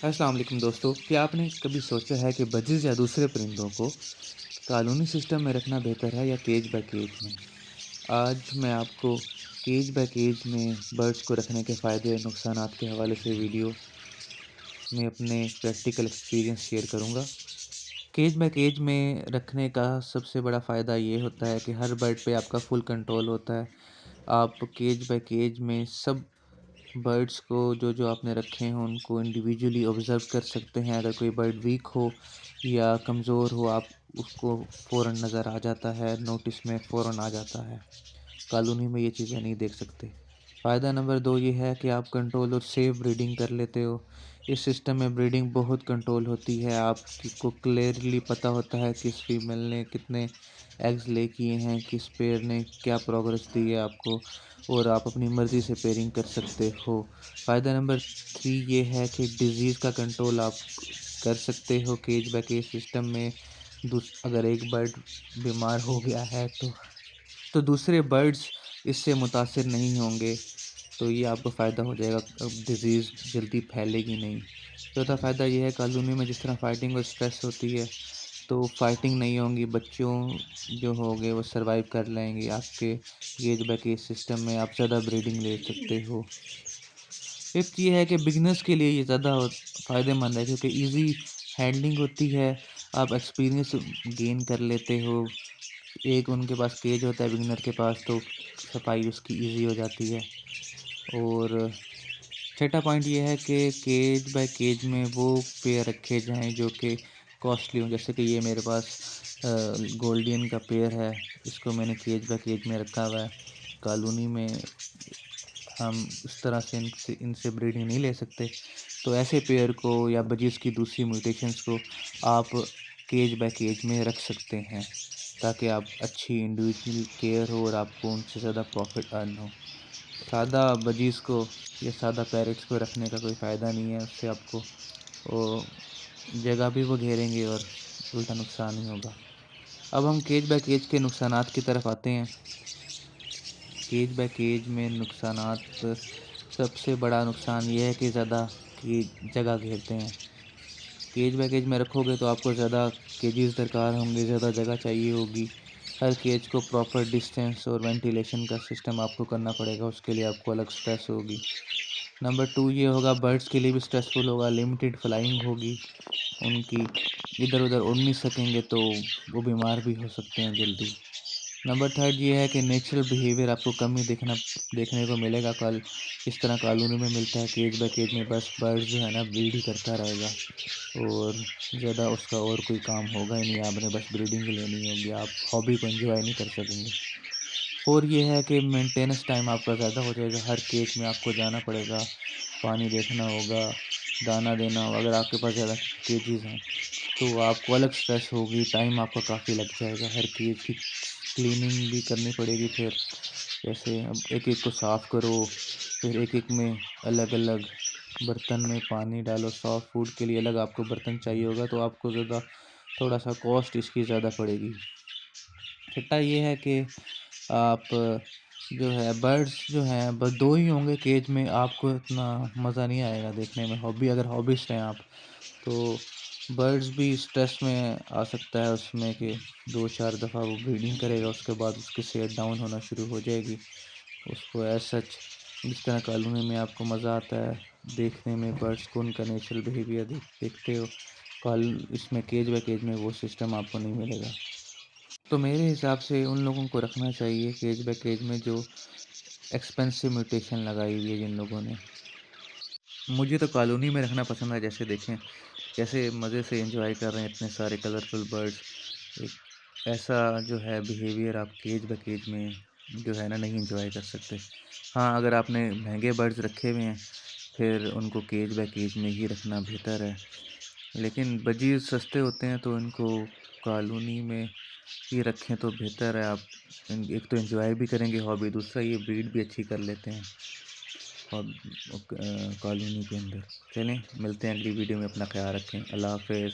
السلام علیکم دوستو، کیا آپ نے کبھی سوچا ہے کہ بجز یا دوسرے پرندوں کو کالونی سسٹم میں رکھنا بہتر ہے یا کیج بائی کیج میں؟ آج میں آپ کو کیج بائی کیج میں برڈز کو رکھنے کے فائدے اور نقصانات کے حوالے سے ویڈیو میں اپنے پریکٹیکل ایکسپیرینس شیئر کروں گا۔ کیج بائی کیج میں رکھنے کا سب سے بڑا فائدہ یہ ہوتا ہے کہ ہر برڈ پہ آپ کا فل کنٹرول ہوتا ہے۔ آپ کیج بائی کیج میں سب برڈس کو جو آپ نے رکھے ہوں ان کو انڈیویجولی آبزرو کر سکتے ہیں۔ اگر کوئی برڈ ویک ہو یا کمزور ہو آپ اس کو فوراً نظر آ جاتا ہے، نوٹس میں فوراً آ جاتا ہے۔ کالونی میں یہ چیزیں نہیں دیکھ سکتے۔ فائدہ نمبر 2 یہ ہے کہ آپ کنٹرول اور سیف بریڈنگ کر لیتے ہو۔ اس سسٹم میں بریڈنگ بہت کنٹرول ہوتی ہے، آپ کو کلیئرلی پتہ ہوتا ہے کس فیمیل نے کتنے ایگز لے کیے ہیں، کس پیئر نے کیا پروگرس دی ہے آپ کو، اور آپ اپنی مرضی سے پیئرنگ کر سکتے ہو۔ فائدہ نمبر 3 یہ ہے کہ ڈیزیز کا کنٹرول آپ کر سکتے ہو کیج بائی کیج سسٹم میں۔ اگر ایک برڈ بیمار ہو گیا ہے تو دوسرے برڈز اس سے متاثر نہیں ہوں گے، تو یہ آپ کو فائدہ ہو جائے گا، ڈیزیز جلدی پھیلے گی نہیں۔ چوتھا فائدہ یہ ہے کالونی میں جس طرح فائٹنگ اور اسٹریس ہوتی ہے تو فائٹنگ نہیں ہوں گی، بچوں جو ہوگے وہ سروائیو کر لیں گے۔ آپ کے کیج بائی کیج سسٹم میں آپ زیادہ بریڈنگ لے سکتے ہو۔ ففتھ یہ ہے کہ بگنرز کے لیے یہ زیادہ فائدہ مند ہے کیونکہ ایزی ہینڈلنگ ہوتی ہے، آپ ایکسپیرینس گین کر لیتے ہو۔ ایک ان کے پاس کیج ہوتا ہے بگنر کے پاس تو صفائی اس کی ایزی ہو جاتی ہے۔ اور چھٹا پوائنٹ یہ ہے کہ کیج بائی کیج میں وہ پیئر رکھے جائیں جو کہ کاسٹلی ہوں، جیسے کہ یہ میرے پاس گولڈین کا پیئر ہے، اس کو میں نے کیج بائی کیج میں رکھا ہوا ہے۔ کالونی میں ہم اس طرح سے ان سے بریڈنگ نہیں لے سکتے، تو ایسے پیئر کو یا بجز کی دوسری میوٹیشنز کو آپ کیج بائی کیج میں رکھ سکتے ہیں تاکہ آپ اچھی انڈیویجول کیئر ہو اور آپ کو ان سے زیادہ پروفٹ ارن ہو۔ سادہ بجیز کو یا سادہ پیرٹس کو رکھنے کا کوئی فائدہ نہیں ہے، اس سے آپ کو وہ جگہ بھی وہ گھیریں گے اور الٹا نقصان ہی ہوگا۔ اب ہم کیج بائی کیج کے نقصانات کی طرف آتے ہیں۔ کیج بائی کیج میں نقصانات، سب سے بڑا نقصان یہ ہے کہ زیادہ کی جگہ گھیرتے ہیں۔ کیج بائی کیج میں رکھو گے تو آپ کو زیادہ کیجز درکار ہوں گے، زیادہ جگہ چاہیے ہوگی۔ ہر کیج کو پراپر ڈسٹینس اور وینٹیلیشن کا سسٹم آپ کو کرنا پڑے گا، اس کے لیے آپ کو الگ سٹریس ہوگی۔ نمبر 2 یہ ہوگا برڈز کے لیے بھی سٹریسفل ہوگا، لمیٹڈ فلائنگ ہوگی ان کی، ادھر ادھر اڑ نہیں سکیں گے تو وہ بیمار بھی ہو سکتے ہیں جلدی۔ نمبر 3 یہ ہے کہ نیچرل بیہیویئر آپ کو کم ہی دیکھنے کو ملے گا، اس طرح کالونی میں ملتا ہے۔ کیج بائی کیج میں بس برڈ جو ہے نا بریڈ ہی کرتا رہے گا اور زیادہ اس کا اور کوئی کام ہوگا ہی نہیں، آپ نے بس بریڈنگ ہی لینی ہوگی، آپ ہابی کو انجوائے نہیں کر سکیں گے۔ اور یہ ہے کہ مینٹیننس ٹائم آپ کا زیادہ ہو جائے گا، ہر کیج میں آپ کو جانا پڑے گا، پانی دیکھنا ہوگا، دانہ دینا ہوگا۔ اگر آپ کے پاس زیادہ کیجز ہیں تو آپ کو الگ سٹریس ہوگی، ٹائم آپ کا کافی لگ جائے گا، ہر کیج کی کلیننگ بھی کرنی پڑے گی۔ پھر جیسے اب ایک ایک کو صاف کرو، پھر ایک ایک میں الگ الگ برتن میں پانی ڈالو، سافٹ فوڈ کے لیے الگ آپ کو برتن چاہیے ہوگا، تو آپ کو زیادہ تھوڑا سا کاسٹ اس کی زیادہ پڑے گی۔ چھٹا یہ ہے کہ آپ جو ہے برڈز جو ہیں بس 2 ہی ہوں گے کیج میں، آپ کو اتنا مزہ نہیں آئے گا دیکھنے میں۔ اگر ہابسٹ ہیں آپ تو برڈز بھی سٹریس میں آ سکتا ہے اس میں کہ 2-4 دفعہ وہ بریڈنگ کرے گا، اس کے بعد اس کی صحت ڈاؤن ہونا شروع ہو جائے گی۔ اس کو ایز سچ جس طرح کالونی میں آپ کو مزہ آتا ہے دیکھنے میں، برڈز کو ان کا نیچرل بیہیویئر دیکھتے ہو، اس میں کیج بائی کیج میں وہ سسٹم آپ کو نہیں ملے گا۔ تو میرے حساب سے ان لوگوں کو رکھنا چاہیے کیج بائی کیج میں جو ایکسپینسو میوٹیشن لگائی ہوئی ہے جن لوگوں نے۔ مجھے تو کالونی میں رکھنا پسند ہے، جیسے دیکھیں کیسے مزے سے انجوائے کر رہے ہیں اتنے سارے کلرفل برڈز۔ ایک ایسا جو ہے بیہیویئر آپ کیج بائی کیج میں جو ہے نا نہیں انجوائے کر سکتے۔ ہاں اگر آپ نے مہنگے برڈز رکھے ہوئے ہیں پھر ان کو کیج بائی کیج میں ہی رکھنا بہتر ہے، لیکن بجیز سستے ہوتے ہیں تو ان کو کالونی میں ہی رکھیں تو بہتر ہے۔ آپ ایک تو انجوائے بھی کریں گے ہابی، دوسرا یہ بریڈ بھی اچھی کر لیتے ہیں کالونی کے اندر۔ چلیں ملتے ہیں اگلی ویڈیو میں، اپنا خیال رکھیں، اللہ حافظ۔